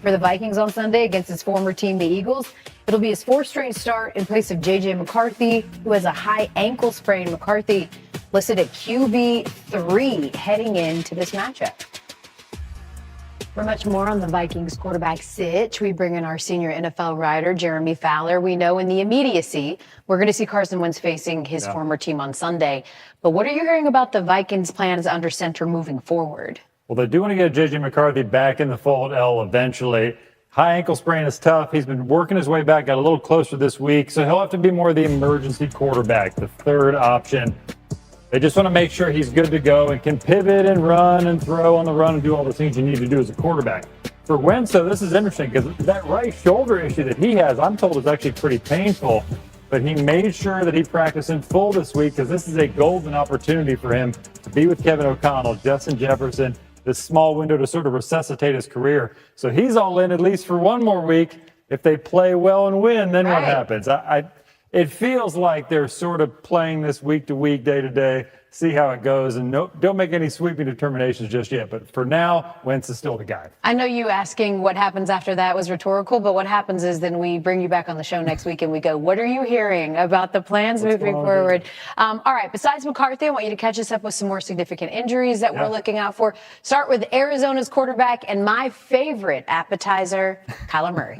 for the Vikings on Sunday against his former team, the Eagles. It'll be his fourth straight start in place of J.J. McCarthy, who has a high ankle sprain. McCarthy listed at QB3 heading into this matchup. For much more on the Vikings quarterback sitch, we bring in our senior NFL writer, Jeremy Fowler. We know in the immediacy, we're going to see Carson Wentz facing his former team on Sunday. But what are you hearing about the Vikings' plans under center moving forward? Well, they do want to get J.J. McCarthy back in the fold, eventually. High ankle sprain is tough. He's been working his way back, got a little closer this week, so he'll have to be more of the emergency quarterback, the third option. They just want to make sure he's good to go and can pivot and run and throw on the run and do all the things you need to do as a quarterback. For Wentz, though, this is interesting because that right shoulder issue that he has, I'm told, is actually pretty painful. But he made sure that he practiced in full this week because this is a golden opportunity for him to be with Kevin O'Connell, Justin Jefferson, this small window to sort of resuscitate his career. So he's all in at least for one more week. If they play well and win, then what happens? It feels like they're sort of playing this week to week, day to day, see how it goes, and don't make any sweeping determinations just yet. But for now, Wentz is still the guy. I know you asking what happens after that was rhetorical, but what happens is then we bring you back on the show next week and we go, what are you hearing about the plans moving forward? All right, besides McCarthy, I want you to catch us up with some more significant injuries that we're looking out for. Start with Arizona's quarterback and my favorite appetizer, Kyler Murray.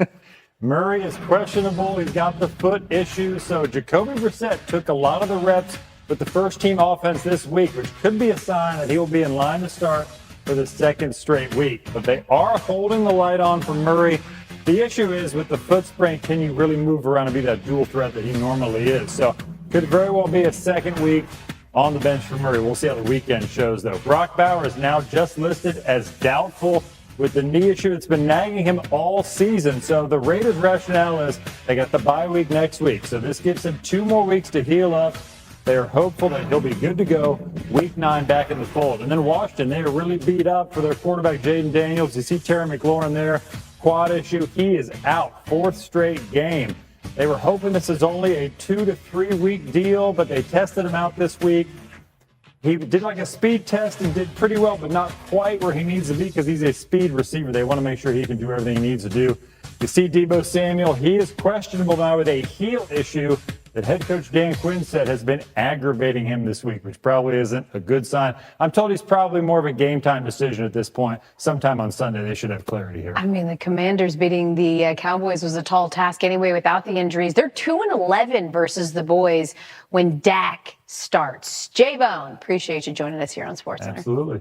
Murray is questionable. He's got the foot issue. So Jacoby Brissett took a lot of the reps with the first team offense this week, which could be a sign that he will be in line to start for the second straight week. But they are holding the light on for Murray. The issue is with the foot sprain, can you really move around and be that dual threat that he normally is? So could very well be a second week on the bench for Murray. We'll see how the weekend shows, though. Brock Bowers is now just listed as doubtful with the knee issue that's been nagging him all season. So the Raiders' rationale is they got the bye week next week. So this gives him 2 more weeks to heal up. They are hopeful that he'll be good to go week 9 back in the fold. And then Washington, they are really beat up for their quarterback, Jaden Daniels. You see Terry McLaurin there, quad issue. He is out, 4th straight game. They were hoping this is only a 2 to 3 week deal, but they tested him out this week. He did like a speed test and did pretty well, but not quite where he needs to be because he's a speed receiver. They want to make sure he can do everything he needs to do. You see Deebo Samuel, he is questionable now with a heel issue that head coach Dan Quinn said has been aggravating him this week, which probably isn't a good sign. I'm told he's probably more of a game time decision at this point. Sometime on Sunday, they should have clarity here. I mean, the Commanders beating the Cowboys was a tall task anyway without the injuries. They're 2-11 versus the Boys when Dak starts. J-Bone, appreciate you joining us here on SportsCenter. Absolutely.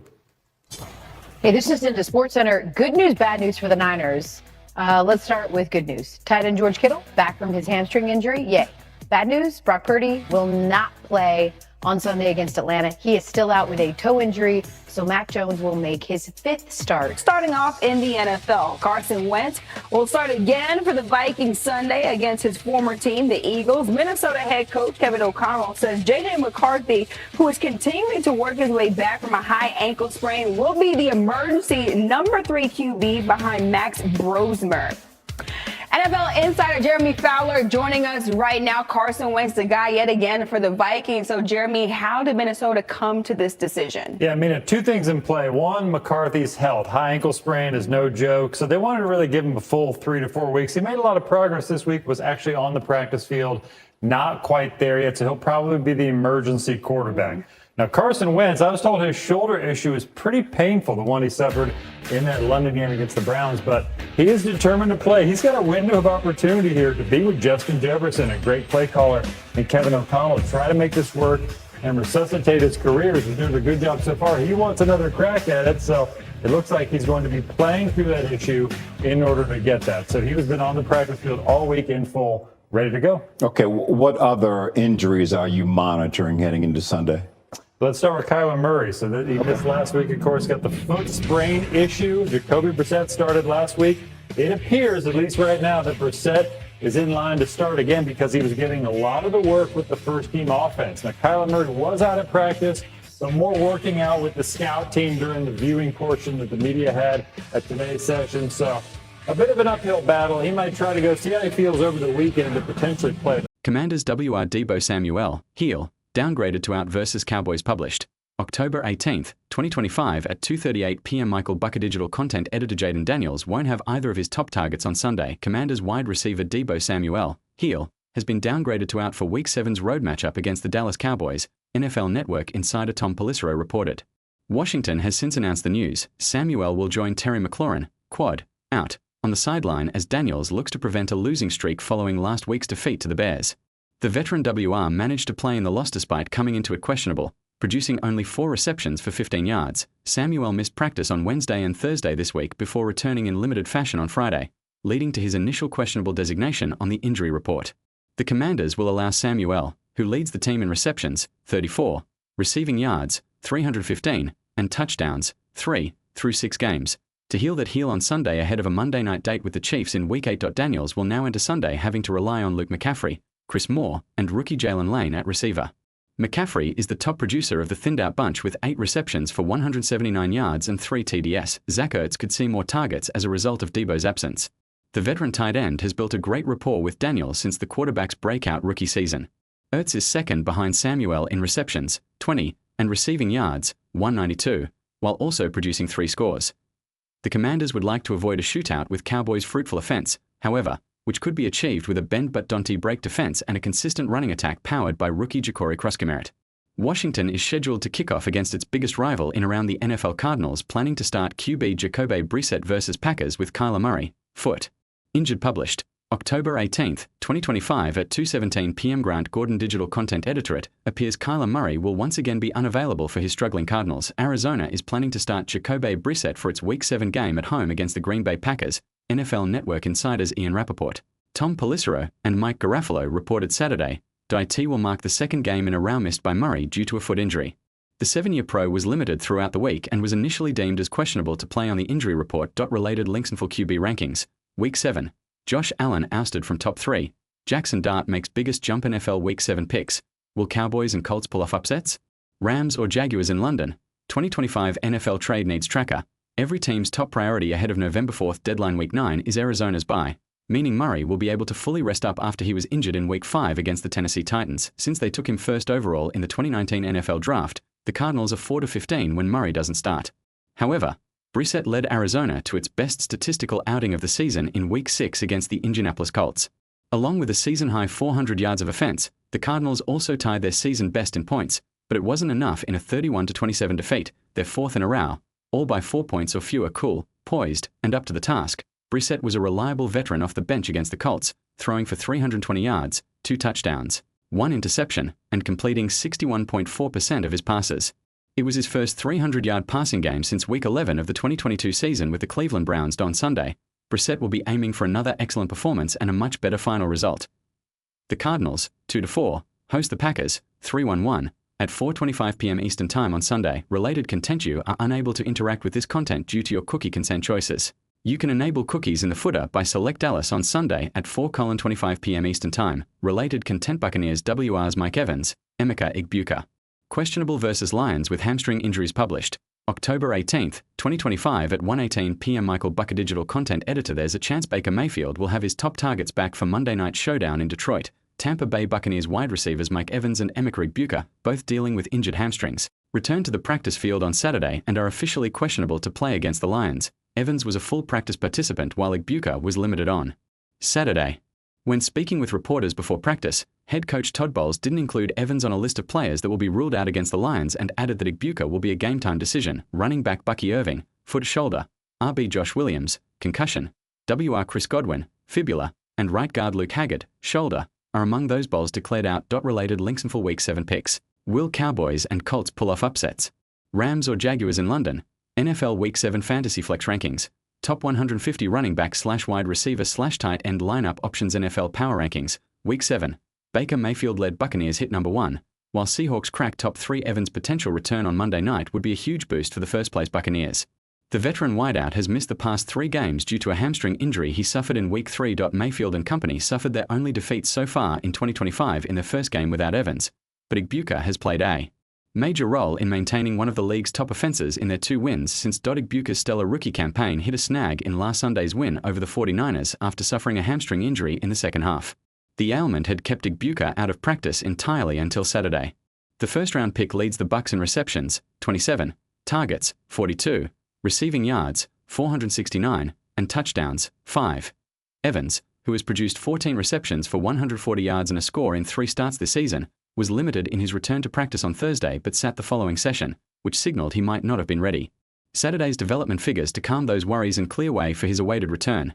Hey, this is into SportsCenter. Good news, bad news for the Niners. Let's start with good news. Tight end George Kittle back from his hamstring injury. Yay. Bad news, Brock Purdy will not play on Sunday against Atlanta. He is still out with a toe injury, so Mac Jones will make his 5th start. Starting off in the NFL, Carson Wentz will start again for the Vikings Sunday against his former team, the Eagles. Minnesota head coach Kevin O'Connell says J.J. McCarthy, who is continuing to work his way back from a high ankle sprain, will be the emergency number 3 QB behind Max Brosmer. NFL insider Jeremy Fowler joining us right now. Carson Wentz, the guy yet again for the Vikings. So, Jeremy, how did Minnesota come to this decision? Yeah, I mean, 2 things in play. One, McCarthy's health. High ankle sprain is no joke. So they wanted to really give him a full 3 to 4 weeks. He made a lot of progress this week, was actually on the practice field. Not quite there yet, so he'll probably be the emergency quarterback. Now, Carson Wentz, I was told his shoulder issue is pretty painful, the one he suffered in that London game against the Browns, but he is determined to play. He's got a window of opportunity here to be with Justin Jefferson, a great play caller, and Kevin O'Connell, try to make this work and resuscitate his career. He's doing a good job so far. He wants another crack at it, so it looks like he's going to be playing through that issue in order to get that. So he has been on the practice field all week in full, ready to go. Okay, what other injuries are you monitoring heading into Sunday? Let's start with Kyler Murray. So that he missed last week, of course, got the foot sprain issue. Jacoby Brissett started last week. It appears, at least right now, that Brissett is in line to start again because he was getting a lot of the work with the first team offense. Now, Kyler Murray was out at practice, but more working out with the scout team during the viewing portion that the media had at today's session. So a bit of an uphill battle. He might try to go see how he feels over the weekend to potentially play. Commanders WR Deebo Samuel, heel, downgraded to out versus Cowboys published. October 18, 2025 at 2:38 p.m. Michael Bucker digital content editor Jaden Daniels won't have either of his top targets on Sunday. Commanders wide receiver Deebo Samuel, heel, has been downgraded to out for Week 7's road matchup against the Dallas Cowboys, NFL Network insider Tom Pelissero reported. Washington has since announced the news. Samuel will join Terry McLaurin, quad, out, on the sideline as Daniels looks to prevent a losing streak following last week's defeat to the Bears. The veteran WR managed to play in the loss despite coming into it questionable, producing only 4 receptions for 15 yards. Samuel missed practice on Wednesday and Thursday this week before returning in limited fashion on Friday, leading to his initial questionable designation on the injury report. The Commanders will allow Samuel, who leads the team in receptions, 34, receiving yards, 315, and touchdowns, 3, through 6 games, to heal that heel on Sunday ahead of a Monday night date with the Chiefs in Week 8. Daniels will now enter Sunday having to rely on Luke McCaffrey, Chris Moore, and rookie Jalen Lane at receiver. McCaffrey is the top producer of the thinned-out bunch with 8 receptions for 179 yards and 3 TDS. Zach Ertz could see more targets as a result of Deebo's absence. The veteran tight end has built a great rapport with Daniels since the quarterback's breakout rookie season. Ertz is second behind Samuel in receptions, 20, and receiving yards, 192, while also producing 3 scores. The Commanders would like to avoid a shootout with Cowboys' fruitful offense, however, which could be achieved with a bend-but-don't break defense and a consistent running attack powered by rookie Ja'Cory Kruskemerit. Washington is scheduled to kick off against its biggest rival in around the NFL Cardinals, planning to start QB Jacoby Brissett versus Packers with Kyler Murray, foot. Injured published, October 18, 2025 at 2:17 p.m. Grant Gordon digital content editorate appears Kyler Murray will once again be unavailable for his struggling Cardinals. Arizona is planning to start Jacoby Brissett for its Week 7 game at home against the Green Bay Packers, NFL Network insiders Ian Rappaport, Tom Pelissero, and Mike Garafolo reported Saturday. IT will mark the second game in a row missed by Murray due to a foot injury. The 7-year pro was limited throughout the week and was initially deemed as questionable to play on the injury report. Related links and full QB rankings. Week 7. Josh Allen ousted from top 3. Jackson Dart makes biggest jump NFL Week 7 picks. Will Cowboys and Colts pull off upsets? Rams or Jaguars in London? 2025 NFL trade needs tracker. Every team's top priority ahead of November 4th deadline Week 9 is Arizona's bye, meaning Murray will be able to fully rest up after he was injured in Week 5 against the Tennessee Titans. Since they took him first overall in the 2019 NFL Draft, the Cardinals are 4-15 when Murray doesn't start. However, Brissett led Arizona to its best statistical outing of the season in Week 6 against the Indianapolis Colts. Along with a season-high 400 yards of offense, the Cardinals also tied their season best in points, but it wasn't enough in a 31-27 defeat, their 4th in a row, all by 4 points or fewer. Cool, poised, and up to the task. Brissett was a reliable veteran off the bench against the Colts, throwing for 320 yards, 2 touchdowns, 1 interception, and completing 61.4% of his passes. It was his first 300-yard passing game since Week 11 of the 2022 season with the Cleveland Browns on Sunday. Brissett will be aiming for another excellent performance and a much better final result. The Cardinals, 2-4, host the Packers, 3-1, at 4:25 p.m. Eastern Time on Sunday. Related content. You are unable to interact with this content due to your cookie consent choices. You can enable cookies in the footer by select Dallas on Sunday at 4:25 p.m. Eastern Time. Related content. Buccaneers WR's Mike Evans, Emeka Igbukah. Questionable versus Lions with hamstring injuries published. October 18, 2025 at 1:18 p.m. Michael Bucker digital content editor. There's a chance Baker Mayfield will have his top targets back for Monday night showdown in Detroit. Tampa Bay Buccaneers wide receivers Mike Evans and Emeka Igbukah, both dealing with injured hamstrings, returned to the practice field on Saturday and are officially questionable to play against the Lions. Evans was a full practice participant while Igbukah was limited on Saturday. When speaking with reporters before practice, head coach Todd Bowles didn't include Evans on a list of players that will be ruled out against the Lions and added that Igbukah will be a game-time decision. Running back Bucky Irving, foot shoulder, RB Josh Williams, concussion, WR Chris Godwin, fibula, and right guard Luke Haggard, shoulder, are among those Bowles declared out. Related links and full Week 7 picks. Will Cowboys and Colts pull off upsets? Rams or Jaguars in London? NFL Week 7 Fantasy Flex Rankings. Top 150 running back / wide receiver / tight end lineup options. NFL Power Rankings. Week 7. Baker Mayfield-led Buccaneers hit number 1, while Seahawks crack top 3. Evans' potential return on Monday night would be a huge boost for the first-place Buccaneers. The veteran wideout has missed the past 3 games due to a hamstring injury he suffered in Week 3. Mayfield and company suffered their only defeat so far in 2025 in their first game without Evans, but Igbukah has played a major role in maintaining one of the league's top offenses in their 2 wins since Igbukah's stellar rookie campaign hit a snag in last Sunday's win over the 49ers after suffering a hamstring injury in the second half. The ailment had kept Igbukah out of practice entirely until Saturday. The first-round pick leads the Bucs in receptions, 27, targets, 42, receiving yards, 469, and touchdowns, 5. Evans, who has produced 14 receptions for 140 yards and a score in 3 starts this season, was limited in his return to practice on Thursday but sat the following session, which signaled he might not have been ready. Saturday's development figures to calm those worries and clear way for his awaited return.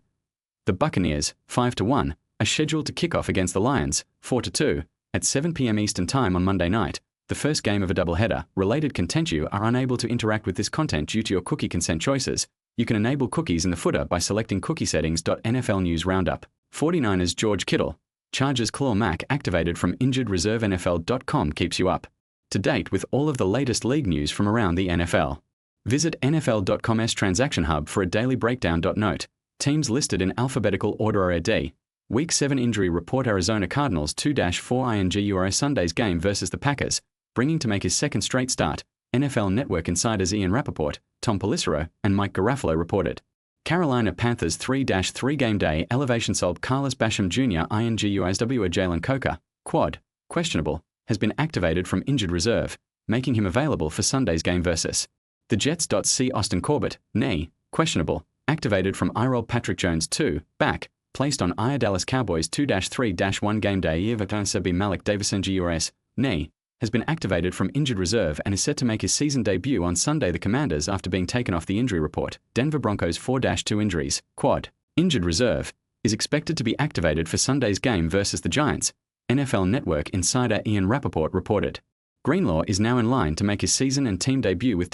The Buccaneers, 5-1, are scheduled to kick off against the Lions, 4-2, at 7 p.m. Eastern Time on Monday night, the first game of a doubleheader. Related content. You are unable to interact with this content due to your cookie consent choices. You can enable cookies in the footer by selecting cookie settings. NFL News Roundup. 49ers George Kittle. Chargers Khalil Mack activated from injured reserve. NFL.com keeps you up to date with all of the latest league news from around the NFL. Visit NFL.com's transaction hub for a daily breakdown. Note: teams listed in alphabetical order are D. Week 7 injury report: Arizona Cardinals 2-4 INGURA Sunday's game versus the Packers, bringing to make his second straight start. NFL Network insiders Ian Rappaport, Tom Pelissero, and Mike Garafolo reported. Carolina Panthers 3-3 game day elevation sold Carlos Basham Jr. INGUSW Jalen Coker, quad, questionable, has been activated from injured reserve, making him available for Sunday's game versus the Jets. C. Austin Corbett, knee, questionable, activated from IRL. Patrick Jones 2, back, placed on IR. Dallas Cowboys 2-3-1 game day Evatansa B. Malik Davison GURS, knee, has been activated from injured reserve and is set to make his season debut on Sunday. The Commanders after being taken off the injury report. Denver Broncos 4-2 injuries, quad, injured reserve, is expected to be activated for Sunday's game versus the Giants, NFL Network insider Ian Rappaport reported. Greenlaw is now in line to make his season and team debut with